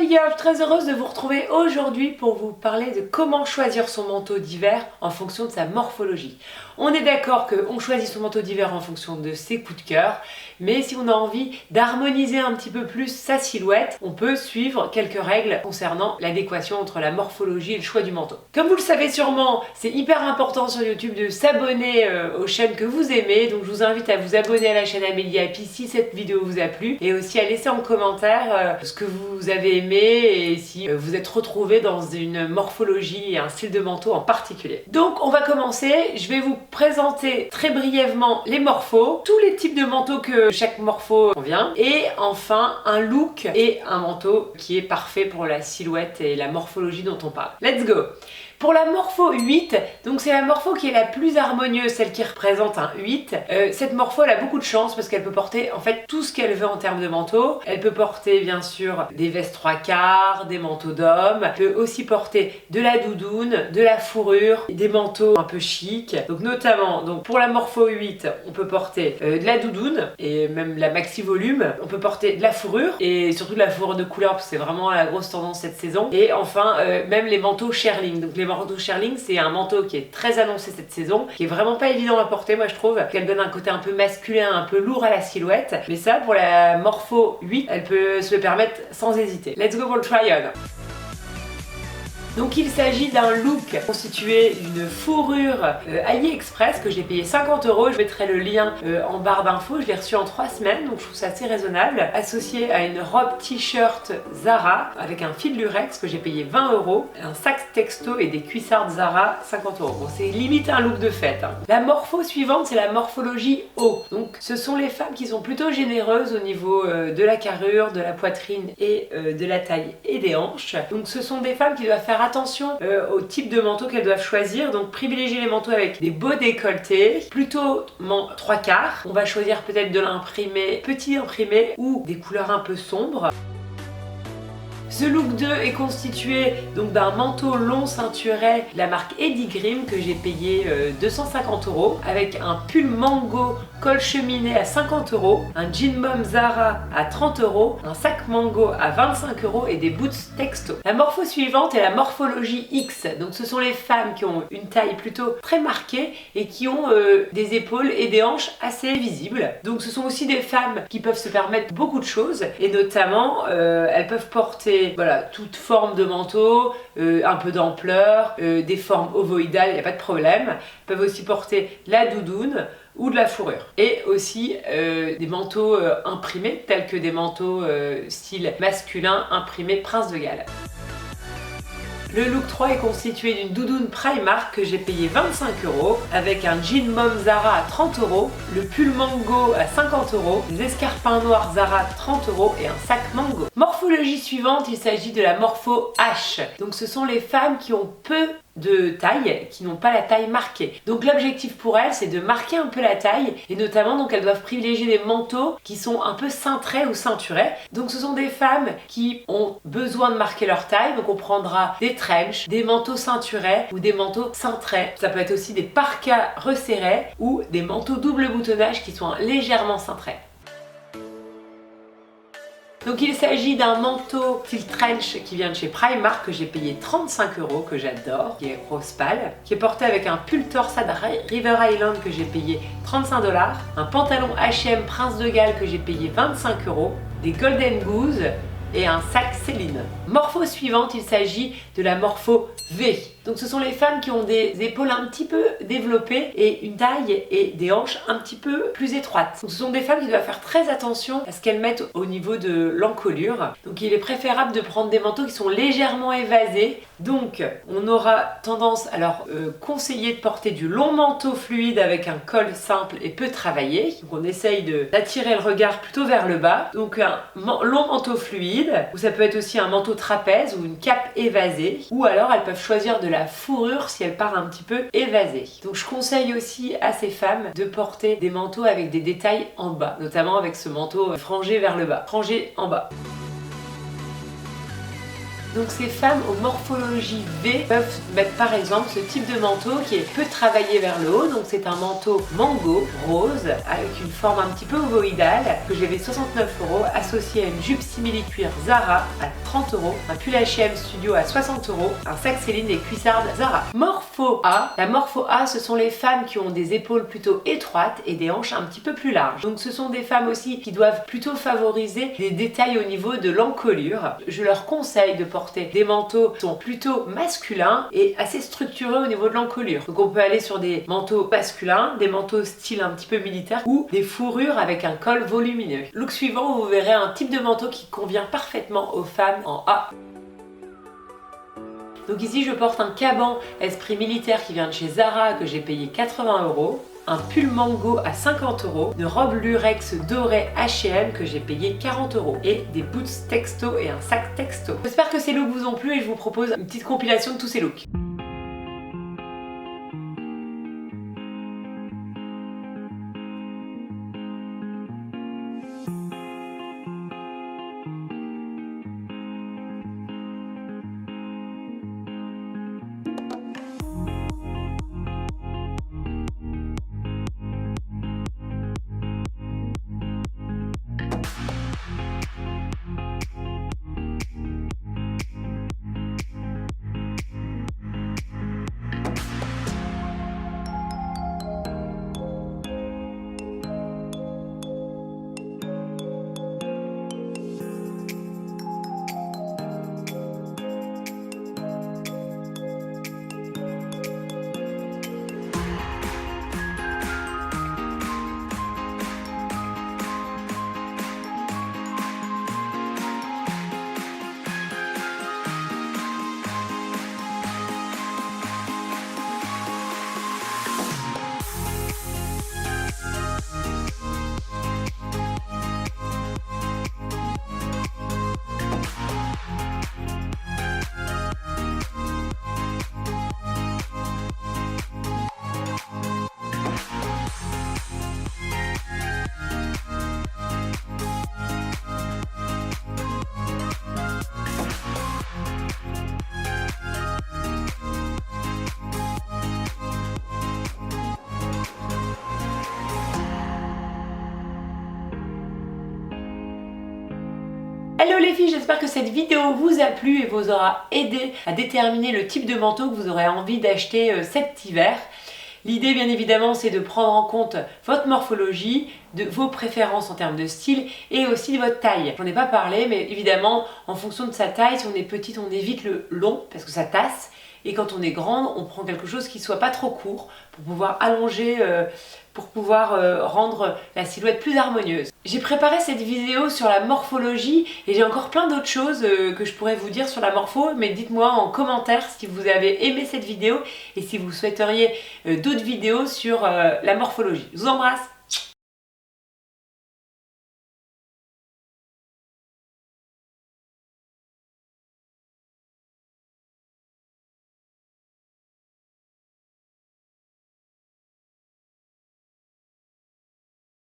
Happy Girl, très heureuse de vous retrouver aujourd'hui pour vous parler de comment choisir son manteau d'hiver en fonction de sa morphologie. On est d'accord qu'on choisit son manteau d'hiver en fonction de ses coups de cœur, mais si on a envie d'harmoniser un petit peu plus sa silhouette, on peut suivre quelques règles concernant l'adéquation entre la morphologie et le choix du manteau. Comme vous le savez sûrement, c'est hyper important sur YouTube de s'abonner aux chaînes que vous aimez, donc je vous invite à vous abonner à la chaîne Amélie Happy si cette vidéo vous a plu, et aussi à laisser en commentaire ce que vous avez aimé et si vous êtes retrouvé dans une morphologie et un style de manteau en particulier. Donc on va commencer, je vais vous présenter très brièvement les morphos, tous les types de manteaux que chaque morpho convient, et enfin un look et un manteau qui est parfait pour la silhouette et la morphologie dont on parle. Let's go! Pour la morpho 8, donc c'est la morpho qui est la plus harmonieuse, celle qui représente un 8. Cette morpho elle a beaucoup de chance parce qu'elle peut porter en fait tout ce qu'elle veut en termes de manteau. Elle peut porter bien sûr des vestes 3/4, des manteaux d'hommes. Elle peut aussi porter de la doudoune, de la fourrure, des manteaux un peu chic. Donc notamment donc pour la morpho 8, on peut porter de la doudoune et même la maxi volume. On peut porter de la fourrure et surtout de la fourrure de couleur parce que c'est vraiment la grosse tendance cette saison. Et enfin même les manteaux shearling. Donc les manteau shearling, c'est un manteau qui est très annoncé cette saison, qui est vraiment pas évident à porter, moi je trouve, qu'elle donne un côté un peu masculin, un peu lourd à la silhouette, mais ça pour la morpho 8, elle peut se le permettre sans hésiter. Let's go pour le try-on. Donc il s'agit d'un look constitué d'une fourrure AliExpress que j'ai payé 50 €. Je mettrai le lien en barre d'infos. Je l'ai reçu en 3 semaines, donc je trouve ça assez raisonnable. Associé à une robe t-shirt Zara avec un fil lurex que j'ai payé 20 €, un sac texto et des cuissardes Zara 50 €. Bon, c'est limite un look de fête. Hein. La morpho suivante, c'est la morphologie haut. Donc ce sont les femmes qui sont plutôt généreuses au niveau de la carrure, de la poitrine et de la taille et des hanches. Donc ce sont des femmes qui doivent faire attention au type de manteau qu'elles doivent choisir, donc privilégier les manteaux avec des beaux décolletés, plutôt 3/4. On va choisir peut-être de l'imprimé, petit imprimé ou des couleurs un peu sombres. Ce look 2 est constitué donc d'un manteau long ceinturé de la marque Eddie Grimm que j'ai payé 250 € avec un pull mango col cheminé à 50 €, un jean mom Zara à 30 €, un sac mango à 25 € et des boots texto. La morpho suivante est la morphologie X, donc ce sont les femmes qui ont une taille plutôt très marquée et qui ont des épaules et des hanches assez visibles. Donc ce sont aussi des femmes qui peuvent se permettre beaucoup de choses et notamment elles peuvent porter voilà, toute forme de manteau, un peu d'ampleur, des formes ovoïdales, il n'y a pas de problème. Elles peuvent aussi porter la doudoune ou de la fourrure. Et aussi des manteaux imprimés, tels que des manteaux style masculin imprimés Prince de Galles. Le look 3 est constitué d'une doudoune Primark que j'ai payé 25 € avec un jean mom Zara à 30 €, le pull mango à 50 €, des escarpins noirs Zara 30 € et un sac mango. Morphologie suivante, il s'agit de la morpho H. Donc ce sont les femmes qui ont peu de taille, qui n'ont pas la taille marquée. Donc l'objectif pour elles, c'est de marquer un peu la taille et notamment donc elles doivent privilégier des manteaux qui sont un peu cintrés ou ceinturés. Donc ce sont des femmes qui ont besoin de marquer leur taille, donc on prendra des trench, des manteaux ceinturés ou des manteaux cintrés. Ça peut être aussi des parkas resserrés ou des manteaux double boutonnage qui sont légèrement cintrés. Donc il s'agit d'un manteau style trench qui vient de chez Primark que j'ai payé 35 €, que j'adore, qui est rose pâle, qui est porté avec un pull torsade River Island que j'ai payé 35 $, un pantalon H&M Prince de Galles que j'ai payé 25 €, des Golden Goose et un sac Céline. Morpho suivante, il s'agit de la morpho V. Donc ce sont les femmes qui ont des épaules un petit peu développées et une taille et des hanches un petit peu plus étroites. Donc ce sont des femmes qui doivent faire très attention à ce qu'elles mettent au niveau de l'encolure. Donc il est préférable de prendre des manteaux qui sont légèrement évasés. Donc on aura tendance à leur conseiller de porter du long manteau fluide avec un col simple et peu travaillé. Donc on essaye d'attirer le regard plutôt vers le bas. Donc un long manteau fluide, ou ça peut être aussi un manteau trapèze ou une cape évasée. Ou alors elles peuvent choisir de la fourrure si elle part un petit peu évasée. Donc je conseille aussi à ces femmes de porter des manteaux avec des détails en bas, notamment avec ce manteau frangé vers le bas, frangé en bas. Donc ces femmes aux morphologies V peuvent mettre par exemple ce type de manteau qui est peu travaillé vers le haut. Donc c'est un manteau mango rose avec une forme un petit peu ovoïdale que j'ai payé 69 €, associé à une jupe simili-cuir Zara à 30 €, un pull H&M Studio à 60 €, un sac Céline et cuissardes Zara. Morpho A. La Morpho A, ce sont les femmes qui ont des épaules plutôt étroites et des hanches un petit peu plus larges. Donc ce sont des femmes aussi qui doivent plutôt favoriser des détails au niveau de l'encolure. Je leur conseille de porter des manteaux qui sont plutôt masculins et assez structurés au niveau de l'encolure. Donc on peut aller sur des manteaux masculins, des manteaux style un petit peu militaire ou des fourrures avec un col volumineux. Look suivant, vous verrez un type de manteau qui convient parfaitement aux femmes en A. Donc ici je porte un caban esprit militaire qui vient de chez Zara que j'ai payé 80 €, un pull mango à 50 €, une robe lurex dorée H&M que j'ai payé 40 € et des boots texto et un sac texto. J'espère que ces looks vous ont plu et je vous propose une petite compilation de tous ces looks. Hello les filles, j'espère que cette vidéo vous a plu et vous aura aidé à déterminer le type de manteau que vous aurez envie d'acheter cet hiver. L'idée bien évidemment c'est de prendre en compte votre morphologie, de vos préférences en termes de style et aussi de votre taille. J'en ai pas parlé mais évidemment en fonction de sa taille, si on est petite on évite le long parce que ça tasse. Et quand on est grande, on prend quelque chose qui soit pas trop court pour pouvoir allonger, pour pouvoir rendre la silhouette plus harmonieuse. J'ai préparé cette vidéo sur la morphologie et j'ai encore plein d'autres choses que je pourrais vous dire sur la morpho, mais dites-moi en commentaire si vous avez aimé cette vidéo et si vous souhaiteriez d'autres vidéos sur la morphologie. Je vous embrasse!